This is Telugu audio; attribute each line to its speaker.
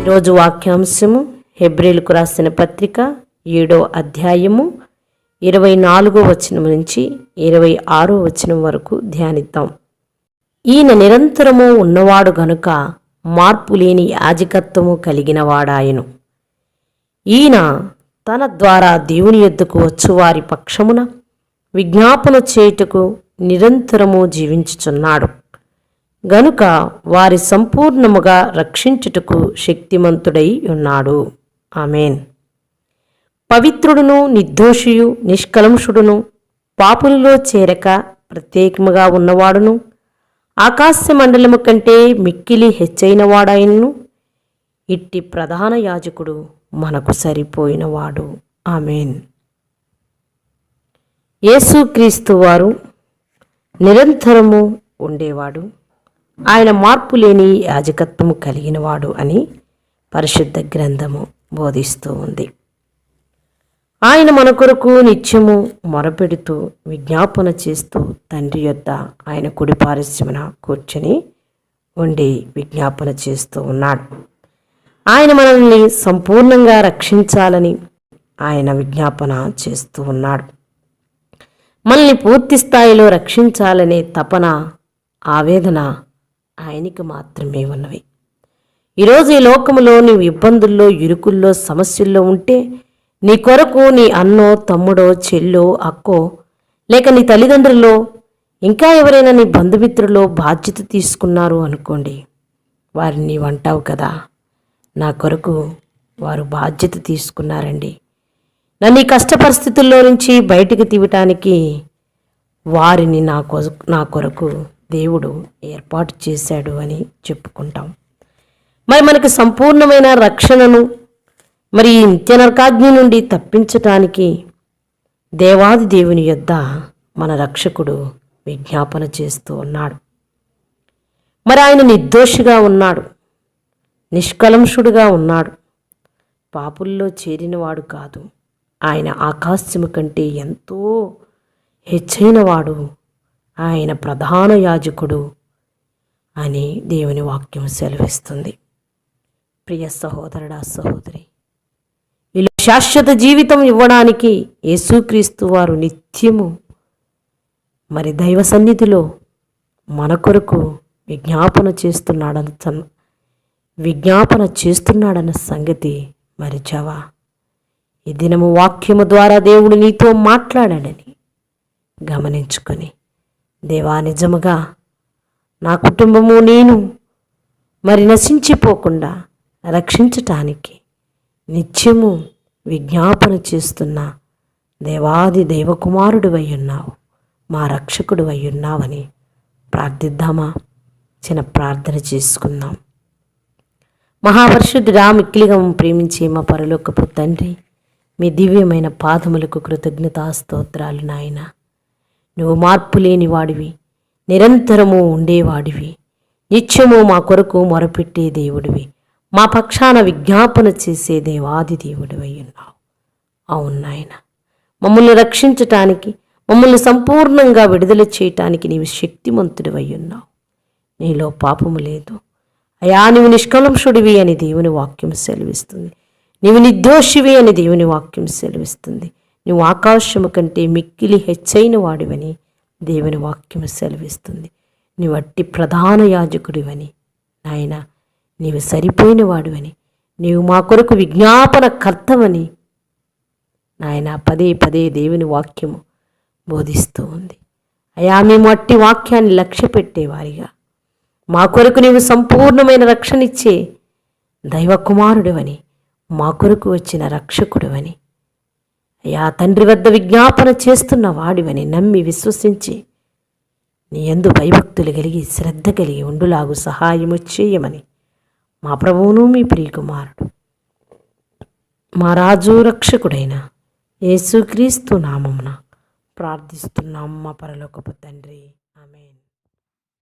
Speaker 1: ఈరోజు వాక్యాంశము హెబ్రీలకు రాసిన పత్రిక 7వ అధ్యాయము 24వ వచనం నుంచి 26వ వచనం వరకు ధ్యానిద్దాం. ఈయన నిరంతరము ఉన్నవాడు గనుక మార్పులేని యాజకత్వము కలిగినవాడాయను. ఈయన తన ద్వారా దేవుని యొద్దకు వచ్చువారి పక్షమున విజ్ఞాపన చేయుటకు నిరంతరము జీవించుచున్నాడు గనుక వారి సంపూర్ణముగా రక్షించుటకు శక్తిమంతుడై ఉన్నాడు. ఆమేన్. పవిత్రుడును నిర్దోషియు నిష్కలంషుడును పాపులలో చేరక ప్రత్యేకముగా ఉన్నవాడును ఆకాశ మండలము కంటే మిక్కిలి హెచ్చైనవాడాయను ఇట్టి ప్రధాన యాజకుడు మనకు సరిపోయినవాడు. ఆమేన్. యేసుక్రీస్తు వారు నిరంతరము ఉండేవాడు, ఆయన మార్పు లేని యాజకత్వము కలిగినవాడు అని పరిశుద్ధ గ్రంథము బోధిస్తూ ఉంది. ఆయన మన కొరకు నిత్యము మొరపెడుతూ విజ్ఞాపన చేస్తూ తండ్రి యొద్ద ఆయన కుడి పార్శ్వమున కూర్చొని ఉండి విజ్ఞాపన చేస్తూ ఉన్నాడు. ఆయన మనల్ని సంపూర్ణంగా రక్షించాలని ఆయన విజ్ఞాపన చేస్తూ ఉన్నాడు. మనల్ని పూర్తి స్థాయిలో రక్షించాలనే తపన, ఆవేదన ఆయనకి మాత్రమే ఉన్నవి. ఈరోజు ఈ లోకములో నీవు ఇబ్బందుల్లో, ఇరుకుల్లో, సమస్యల్లో ఉంటే నీ కొరకు నీ అన్నో, తమ్ముడో, చెల్లో, అక్కో, లేక నీ తల్లిదండ్రులో, ఇంకా ఎవరైనా నీ బంధుమిత్రులో బాధ్యత తీసుకున్నారు అనుకోండి. వారిని నీవు అంటావు కదా, నా కొరకు వారు బాధ్యత తీసుకున్నారండి, నన్ను ఈ కష్ట పరిస్థితుల్లో నుంచి బయటికి తీయటానికి వారిని నా కొరకు దేవుడు ఏర్పాటు చేశాడు అని చెప్పుకుంటాం. మరి మనకు సంపూర్ణమైన రక్షణను, మరి ఈ నిత్య నరకాగ్ని నుండి తప్పించటానికి దేవాది దేవుని యొద్ద మన రక్షకుడు విజ్ఞాపన చేస్తూ ఉన్నాడు. మరి ఆయన నిర్దోషిగా ఉన్నాడు, నిష్కలంషుడుగా ఉన్నాడు, పాపుల్లో చేరినవాడు కాదు. ఆయన ఆకాశము కంటే ఎంతో హెచ్చైనవాడు, ఆయన ప్రధాన యాజకుడు అని దేవుని వాక్యం సెలవిస్తుంది. ప్రియ సహోదరుడా, సహోదరి, ఇలా శాశ్వత జీవితం ఇవ్వడానికి యేసుక్రీస్తు వారు నిత్యము మరి దైవ సన్నిధిలో మన కొరకు విజ్ఞాపన చేస్తున్నాడన్న సంగతి మరిచావా? ఈ దినము వాక్యము ద్వారా దేవుడు నీతో మాట్లాడాడని గమనించుకొని, దేవా, నిజముగా నా కుటుంబము నేను మరి నశించిపోకుండా రక్షించటానికి నిత్యము విజ్ఞాపన చేస్తున్న దేవాది దేవకుమారుడు అయ్యున్నావు, మా రక్షకుడు అయ్యున్నావని ప్రార్థిద్దామా? చిన్న ప్రార్థన చేసుకుందాం. మహాపరిశుద్ధుడా, మిక్కిలిగా ప్రేమించే మా పరలోకపు తండ్రి, మీ దివ్యమైన పాదములకు కృతజ్ఞతాస్తోత్రాలు నాయన. నువ్వు మార్పు లేని వాడివి, నిరంతరము ఉండేవాడివి, నిత్యము మా కొరకు మొరపెట్టే దేవుడివి, మా పక్షాన విజ్ఞాపన చేసే దేవాది దేవుడు అయ్యున్నావు. అవును నాయన, మమ్మల్ని రక్షించటానికి, మమ్మల్ని సంపూర్ణంగా విడుదల చేయటానికి నీవు శక్తిమంతుడు అయ్యున్నావు. నీలో పాపము లేదు అయా, నీవు నిష్కలంషుడివి అని దేవుని వాక్యం సెలవిస్తుంది. నీవు నిర్దోషివి అని దేవుని వాక్యం సెలవిస్తుంది. నువ్వు ఆకాశము కంటే మిక్కిలి హెచ్చైన వాడివని దేవుని వాక్యం సెలవిస్తుంది. నీవు అట్టి ప్రధాన యాజకుడివని నాయన, నీవు సరిపోయిన వాడివని, నీవు మా కొరకు విజ్ఞాపన కర్తవని నాయన పదే పదే దేవుని వాక్యము బోధిస్తూ ఉంది. అయా, మేము అట్టి వాక్యాన్ని లక్ష్య పెట్టేవారిగా మా కొరకు నీవు సంపూర్ణమైన రక్షణ ఇచ్చే దైవ కుమారుడివని, మా కొరకు వచ్చిన రక్షకుడివని, అయా తండ్రి వద్ద విజ్ఞాపన చేస్తున్న వాడివని నమ్మి విశ్వసించి నీ యందు భయభక్తులు కలిగి శ్రద్ధ కలిగి ఉండులాగు సహాయము చేయమని మా ప్రభువును మీ ప్రియకుమారుడు మా రాజు రక్షకుడైన యేసుక్రీస్తు నామమున ప్రార్థిస్తున్నాం మా పరలోకపు తండ్రి.